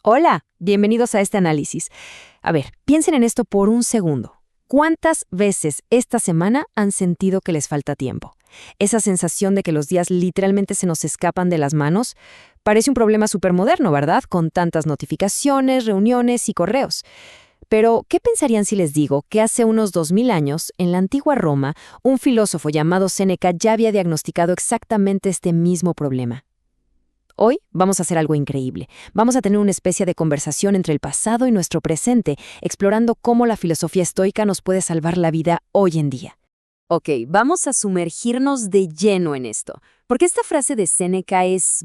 Hola, bienvenidos a este análisis. A ver, piensen en esto por un segundo. ¿Cuántas veces esta semana han sentido que les falta tiempo? Esa sensación de que los días literalmente se nos escapan de las manos parece un problema supermoderno, ¿verdad? Con tantas notificaciones, reuniones y correos. Pero, ¿qué pensarían si les digo que hace unos 2000 años, en la antigua Roma, un filósofo llamado Séneca ya había diagnosticado exactamente este mismo problema? Hoy vamos a hacer algo increíble. Vamos a tener una especie de conversación entre el pasado y nuestro presente, explorando cómo la filosofía estoica nos puede salvar la vida hoy en día. Ok, vamos a sumergirnos de lleno en esto, porque esta frase de Séneca es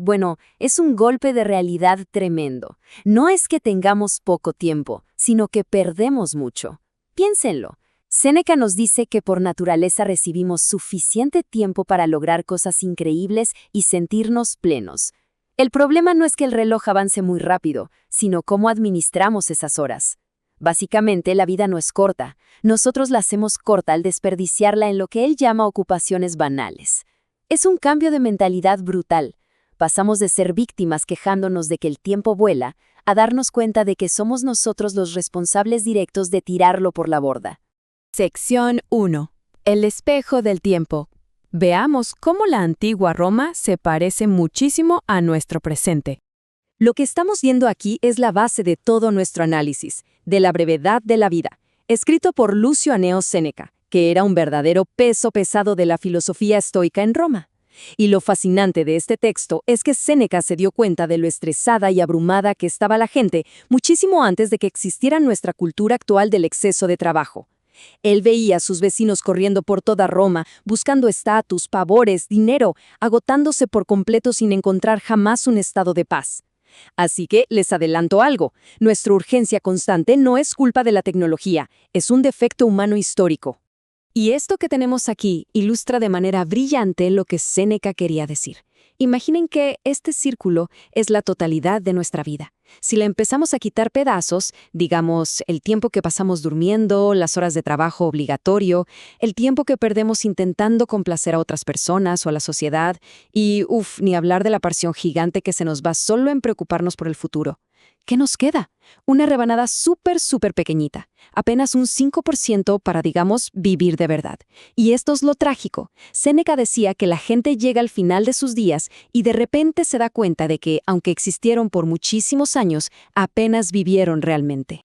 un golpe de realidad tremendo. No es que tengamos poco tiempo, sino que perdemos mucho. Piénsenlo. Séneca nos dice que por naturaleza recibimos suficiente tiempo para lograr cosas increíbles y sentirnos plenos. El problema no es que el reloj avance muy rápido, sino cómo administramos esas horas. Básicamente, la vida no es corta. Nosotros la hacemos corta al desperdiciarla en lo que él llama ocupaciones banales. Es un cambio de mentalidad brutal. Pasamos de ser víctimas quejándonos de que el tiempo vuela, a darnos cuenta de que somos nosotros los responsables directos de tirarlo por la borda. Sección 1. El espejo del tiempo. Veamos cómo la antigua Roma se parece muchísimo a nuestro presente. Lo que estamos viendo aquí es la base de todo nuestro análisis, de la brevedad de la vida, escrito por Lucio Anneo Séneca, que era un verdadero peso pesado de la filosofía estoica en Roma. Y lo fascinante de este texto es que Séneca se dio cuenta de lo estresada y abrumada que estaba la gente muchísimo antes de que existiera nuestra cultura actual del exceso de trabajo. Él veía a sus vecinos corriendo por toda Roma, buscando estatus, pavores, dinero, agotándose por completo sin encontrar jamás un estado de paz. Así que les adelanto algo, nuestra urgencia constante no es culpa de la tecnología, es un defecto humano histórico. Y esto que tenemos aquí ilustra de manera brillante lo que Séneca quería decir. Imaginen que este círculo es la totalidad de nuestra vida. Si la empezamos a quitar pedazos, digamos, el tiempo que pasamos durmiendo, las horas de trabajo obligatorio, el tiempo que perdemos intentando complacer a otras personas o a la sociedad, y ni hablar de la pasión gigante que se nos va solo en preocuparnos por el futuro. ¿Qué nos queda? Una rebanada súper pequeñita, apenas un 5% para, digamos, vivir de verdad. Y esto es lo trágico. Séneca decía que la gente llega al final de sus días y de repente se da cuenta de que, aunque existieron por muchísimos años, apenas vivieron realmente.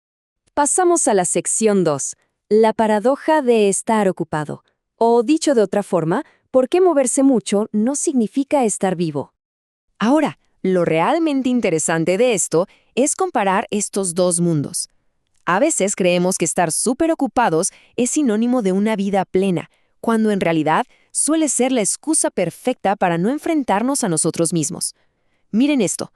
Pasamos a la sección 2, la paradoja de estar ocupado. O dicho de otra forma, ¿por qué moverse mucho no significa estar vivo? Ahora, lo realmente interesante de esto es comparar estos dos mundos. A veces creemos que estar súper ocupados es sinónimo de una vida plena, cuando en realidad suele ser la excusa perfecta para no enfrentarnos a nosotros mismos. Miren esto.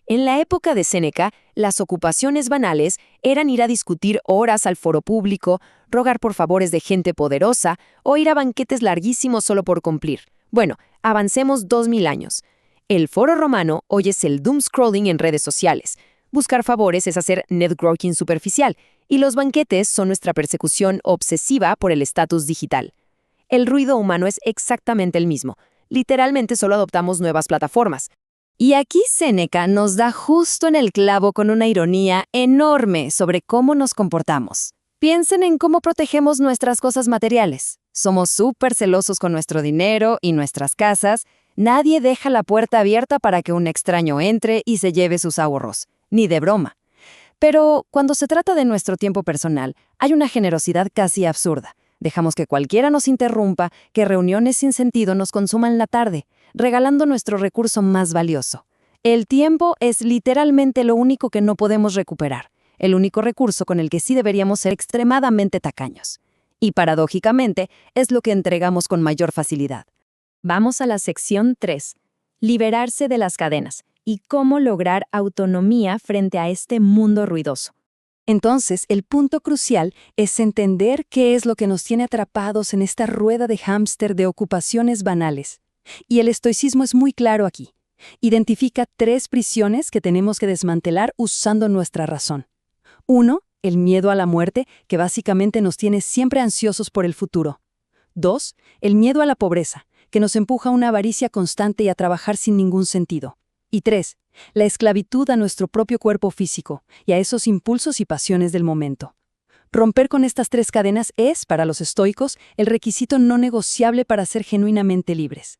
En la época de Séneca, las ocupaciones banales eran ir a discutir horas al foro público, rogar por favores de gente poderosa o ir a banquetes larguísimos solo por cumplir. Bueno, avancemos 2000 años. El foro romano hoy es el doom scrolling en redes sociales. Buscar favores es hacer networking superficial, y los banquetes son nuestra persecución obsesiva por el estatus digital. El ruido humano es exactamente el mismo. Literalmente solo adoptamos nuevas plataformas. Y aquí Séneca nos da justo en el clavo con una ironía enorme sobre cómo nos comportamos. Piensen en cómo protegemos nuestras cosas materiales. Somos súper celosos con nuestro dinero y nuestras casas. Nadie deja la puerta abierta para que un extraño entre y se lleve sus ahorros, ni de broma. Pero cuando se trata de nuestro tiempo personal, hay una generosidad casi absurda. Dejamos que cualquiera nos interrumpa, que reuniones sin sentido nos consuman la tarde, regalando nuestro recurso más valioso. El tiempo es literalmente lo único que no podemos recuperar, el único recurso con el que sí deberíamos ser extremadamente tacaños. Y paradójicamente, es lo que entregamos con mayor facilidad. Vamos a la sección 3, liberarse de las cadenas y cómo lograr autonomía frente a este mundo ruidoso. Entonces, el punto crucial es entender qué es lo que nos tiene atrapados en esta rueda de hámster de ocupaciones banales. Y el estoicismo es muy claro aquí. Identifica 3 prisiones que tenemos que desmantelar usando nuestra razón. 1, el miedo a la muerte, que básicamente nos tiene siempre ansiosos por el futuro. 2, el miedo a la pobreza, que nos empuja a una avaricia constante y a trabajar sin ningún sentido. Y 3. La esclavitud a nuestro propio cuerpo físico y a esos impulsos y pasiones del momento. Romper con estas 3 cadenas es, para los estoicos, el requisito no negociable para ser genuinamente libres.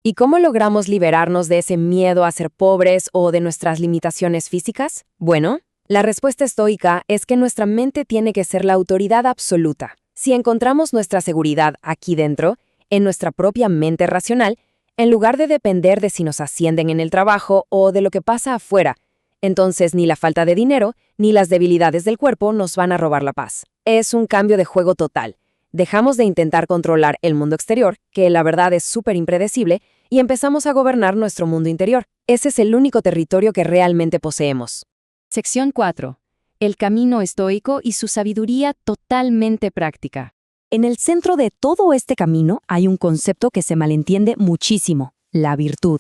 ¿Y cómo logramos liberarnos de ese miedo a ser pobres o de nuestras limitaciones físicas? Bueno, la respuesta estoica es que nuestra mente tiene que ser la autoridad absoluta. Si encontramos nuestra seguridad aquí dentro, en nuestra propia mente racional, en lugar de depender de si nos ascienden en el trabajo o de lo que pasa afuera, entonces ni la falta de dinero ni las debilidades del cuerpo nos van a robar la paz. Es un cambio de juego total. Dejamos de intentar controlar el mundo exterior, que la verdad es súper impredecible, y empezamos a gobernar nuestro mundo interior. Ese es el único territorio que realmente poseemos. Sección 4. El camino estoico y su sabiduría totalmente práctica. En el centro de todo este camino hay un concepto que se malentiende muchísimo: la virtud.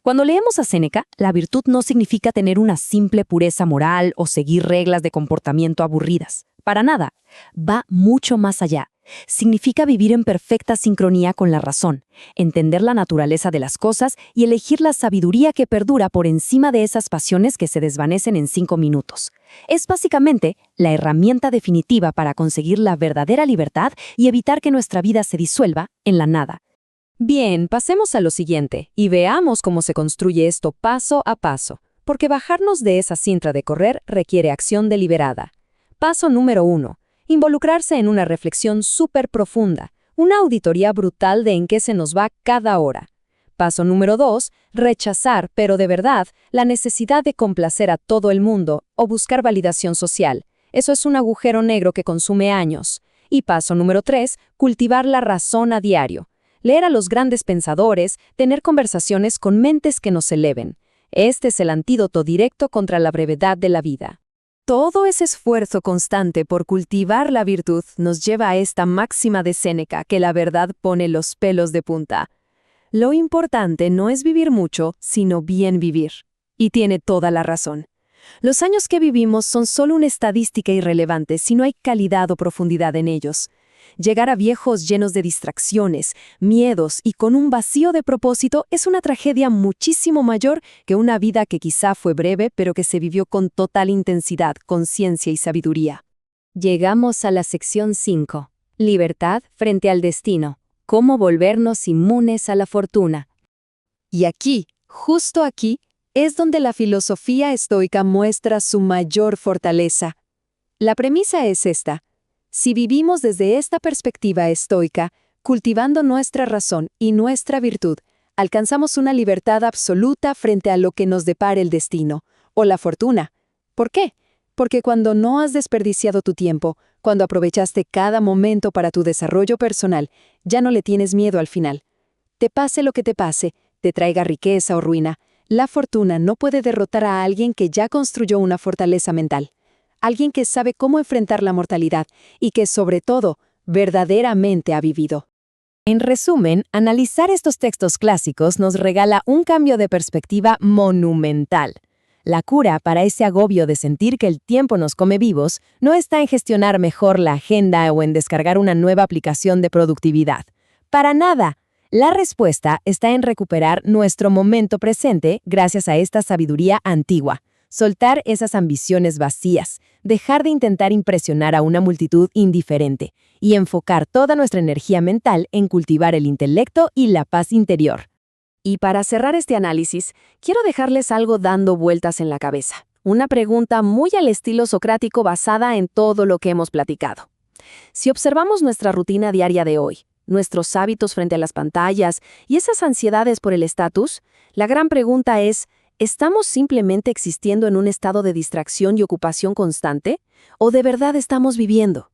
Cuando leemos a Séneca, la virtud no significa tener una simple pureza moral o seguir reglas de comportamiento aburridas. Para nada. Va mucho más allá. Significa vivir en perfecta sincronía con la razón, entender la naturaleza de las cosas y elegir la sabiduría que perdura por encima de esas pasiones que se desvanecen en 5 minutos. Es básicamente la herramienta definitiva para conseguir la verdadera libertad y evitar que nuestra vida se disuelva en la nada. Bien, pasemos a lo siguiente y veamos cómo se construye esto paso a paso, porque bajarnos de esa cinta de correr requiere acción deliberada. Paso número 1. Involucrarse en una reflexión súper profunda, una auditoría brutal de en qué se nos va cada hora. Paso número 2. Rechazar, pero de verdad, la necesidad de complacer a todo el mundo o buscar validación social. Eso es un agujero negro que consume años. Y paso número 3. Cultivar la razón a diario. Leer a los grandes pensadores, tener conversaciones con mentes que nos eleven. Este es el antídoto directo contra la brevedad de la vida. Todo ese esfuerzo constante por cultivar la virtud nos lleva a esta máxima de Séneca, que la verdad pone los pelos de punta. Lo importante no es vivir mucho, sino bien vivir. Y tiene toda la razón. Los años que vivimos son solo una estadística irrelevante si no hay calidad o profundidad en ellos. Llegar a viejos llenos de distracciones, miedos y con un vacío de propósito es una tragedia muchísimo mayor que una vida que quizá fue breve, pero que se vivió con total intensidad, conciencia y sabiduría. Llegamos a la sección 5. Libertad frente al destino. Cómo volvernos inmunes a la fortuna. Y aquí, justo aquí, es donde la filosofía estoica muestra su mayor fortaleza. La premisa es esta. Si vivimos desde esta perspectiva estoica, cultivando nuestra razón y nuestra virtud, alcanzamos una libertad absoluta frente a lo que nos depare el destino, o la fortuna. ¿Por qué? Porque cuando no has desperdiciado tu tiempo, cuando aprovechaste cada momento para tu desarrollo personal, ya no le tienes miedo al final. Te pase lo que te pase, te traiga riqueza o ruina, la fortuna no puede derrotar a alguien que ya construyó una fortaleza mental. Alguien que sabe cómo enfrentar la mortalidad y que, sobre todo, verdaderamente ha vivido. En resumen, analizar estos textos clásicos nos regala un cambio de perspectiva monumental. La cura para ese agobio de sentir que el tiempo nos come vivos no está en gestionar mejor la agenda o en descargar una nueva aplicación de productividad. Para nada. La respuesta está en recuperar nuestro momento presente gracias a esta sabiduría antigua. Soltar esas ambiciones vacías, dejar de intentar impresionar a una multitud indiferente y enfocar toda nuestra energía mental en cultivar el intelecto y la paz interior. Y para cerrar este análisis, quiero dejarles algo dando vueltas en la cabeza. Una pregunta muy al estilo socrático basada en todo lo que hemos platicado. Si observamos nuestra rutina diaria de hoy, nuestros hábitos frente a las pantallas y esas ansiedades por el estatus, la gran pregunta es: ¿estamos simplemente existiendo en un estado de distracción y ocupación constante? ¿O de verdad estamos viviendo?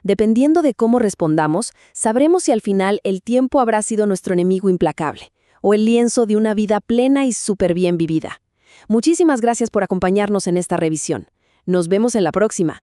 Dependiendo de cómo respondamos, sabremos si al final el tiempo habrá sido nuestro enemigo implacable, o el lienzo de una vida plena y súper bien vivida. Muchísimas gracias por acompañarnos en esta revisión. Nos vemos en la próxima.